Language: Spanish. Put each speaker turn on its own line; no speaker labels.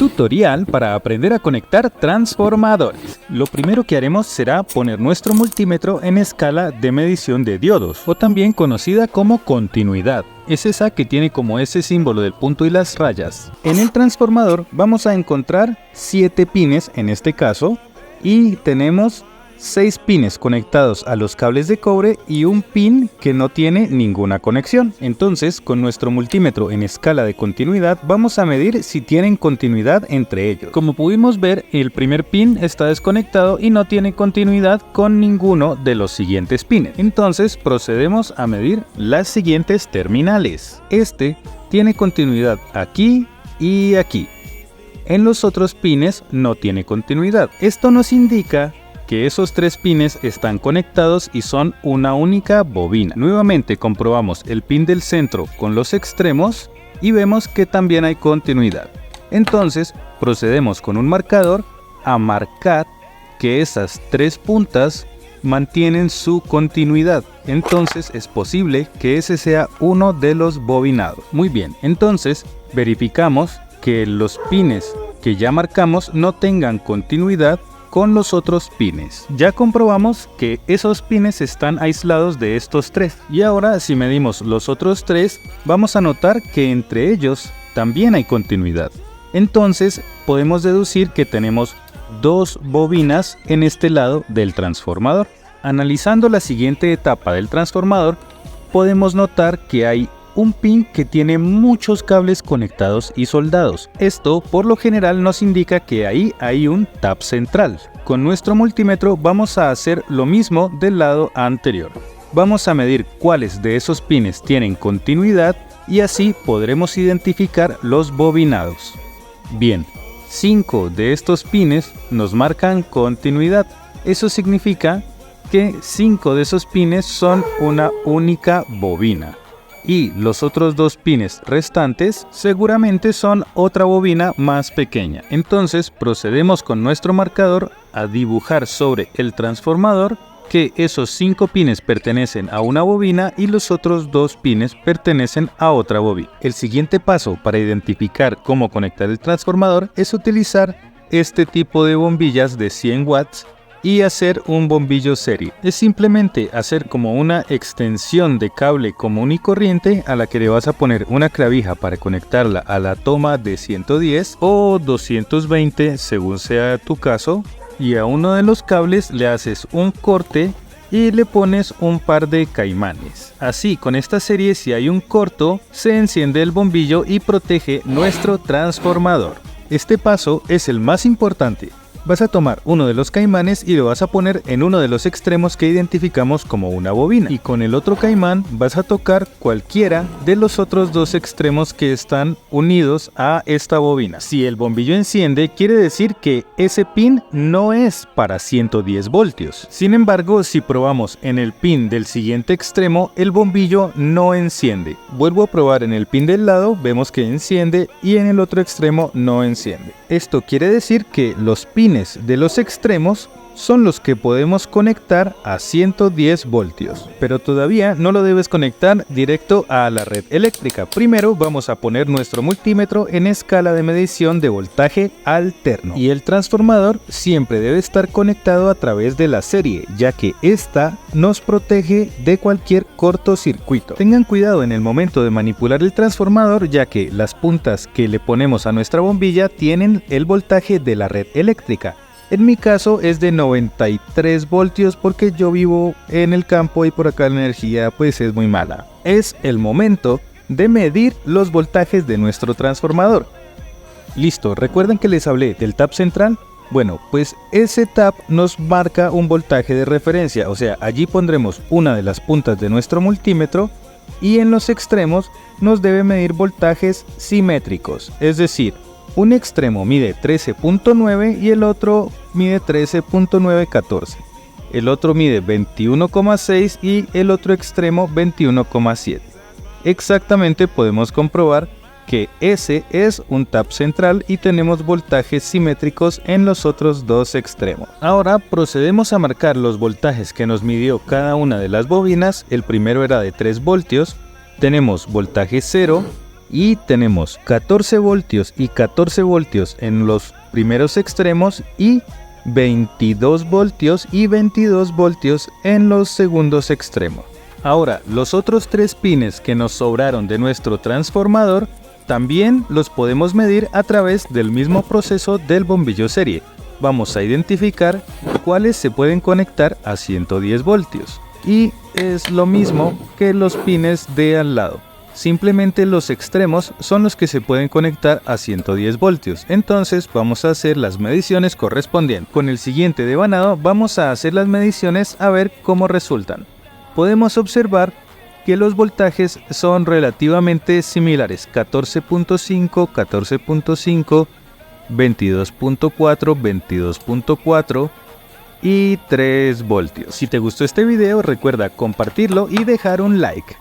Tutorial para aprender a conectar transformadores. Lo primero que haremos será poner nuestro multímetro en escala de medición de diodos, o también conocida como continuidad. Es esa que tiene como ese símbolo del punto y las rayas. En el transformador vamos a encontrar 7 pines en este caso, y tenemos 6 pines conectados a los cables de cobre y un pin que no tiene ninguna conexión. Entonces, con nuestro multímetro en escala de continuidad vamos a medir si tienen continuidad entre ellos. Como pudimos ver, el primer pin está desconectado y no tiene continuidad con ninguno de los siguientes pines. Entonces procedemos a medir las siguientes terminales. Este tiene continuidad aquí y aquí. En los otros pines no tiene continuidad. Esto nos indica que esos 3 pines están conectados y son una única bobina. Nuevamente comprobamos el pin del centro con los extremos y vemos que también hay continuidad. Entonces procedemos con un marcador a marcar que esas 3 puntas mantienen su continuidad. Entonces es posible que ese sea uno de los bobinados. Muy bien, entonces verificamos que los pines que ya marcamos no tengan continuidad con los otros pines. Ya comprobamos que esos pines están aislados de estos 3. Y ahora, si medimos los otros 3, vamos a notar que entre ellos también hay continuidad. Entonces podemos deducir que tenemos 2 bobinas en este lado del transformador. Analizando la siguiente etapa del transformador, podemos notar que hay un pin que tiene muchos cables conectados y soldados. Esto por lo general nos indica que ahí hay un tap central. Con nuestro multímetro vamos a hacer lo mismo del lado anterior. Vamos a medir cuáles de esos pines tienen continuidad y así podremos identificar los bobinados. Bien, 5 de estos pines nos marcan continuidad. Eso significa que 5 de esos pines son una única bobina. Y los otros 2 pines restantes seguramente son otra bobina más pequeña. Entonces procedemos con nuestro marcador a dibujar sobre el transformador que esos 5 pines pertenecen a una bobina y los otros 2 pines pertenecen a otra bobina. El siguiente paso para identificar cómo conectar el transformador es utilizar este tipo de bombillas de 100 watts y hacer un bombillo serie. Es simplemente hacer como una extensión de cable común y corriente a la que le vas a poner una clavija para conectarla a la toma de 110 o 220 según sea tu caso, y a uno de los cables le haces un corte y le pones un par de caimanes. Así, con esta serie, si hay un corto, se enciende el bombillo y protege nuestro transformador. Este paso es el más importante. Vas a tomar uno de los caimanes y lo vas a poner en uno de los extremos que identificamos como una bobina. Y con el otro caimán vas a tocar cualquiera de los otros 2 extremos que están unidos a esta bobina. Si el bombillo enciende, quiere decir que ese pin no es para 110 voltios. Sin embargo, si probamos en el pin del siguiente extremo, el bombillo no enciende. Vuelvo a probar en el pin del lado, vemos que enciende, y en el otro extremo no enciende. Esto quiere decir que los pines de los extremos son los que podemos conectar a 110 voltios, pero todavía no lo debes conectar directo a la red eléctrica. Primero vamos a poner nuestro multímetro en escala de medición de voltaje alterno, y el transformador siempre debe estar conectado a través de la serie, ya que esta nos protege de cualquier cortocircuito. Tengan cuidado en el momento de manipular el transformador, ya que las puntas que le ponemos a nuestra bombilla tienen el voltaje de la red eléctrica. En mi caso es de 93 voltios porque yo vivo en el campo y por acá la energía pues es muy mala. Es el momento de medir los voltajes de nuestro transformador. Listo, ¿recuerdan que les hablé del tap central? Bueno, pues ese tap nos marca un voltaje de referencia, o sea, allí pondremos una de las puntas de nuestro multímetro y en los extremos nos debe medir voltajes simétricos, es decir, un extremo mide 13.9 y el otro mide 13.914. El otro mide 21,6 y el otro extremo 21,7. Exactamente podemos comprobar que ese es un tap central y tenemos voltajes simétricos en los otros 2 extremos. Ahora procedemos a marcar los voltajes que nos midió cada una de las bobinas. El primero era de 3 voltios. Tenemos voltaje 0. y tenemos 14 voltios y 14 voltios en los primeros extremos y 22 voltios y 22 voltios en los segundos extremos. Ahora, los otros 3 pines que nos sobraron de nuestro transformador también los podemos medir a través del mismo proceso del bombillo serie. Vamos a identificar cuáles se pueden conectar a 110 voltios. Y es lo mismo que los pines de al lado. Simplemente los extremos son los que se pueden conectar a 110 voltios. Entonces vamos a hacer las mediciones correspondientes. Con el siguiente devanado vamos a hacer las mediciones a ver cómo resultan. Podemos observar que los voltajes son relativamente similares, 14.5, 14.5, 22.4, 22.4 y 3 voltios. Si te gustó este video, recuerda compartirlo y dejar un like.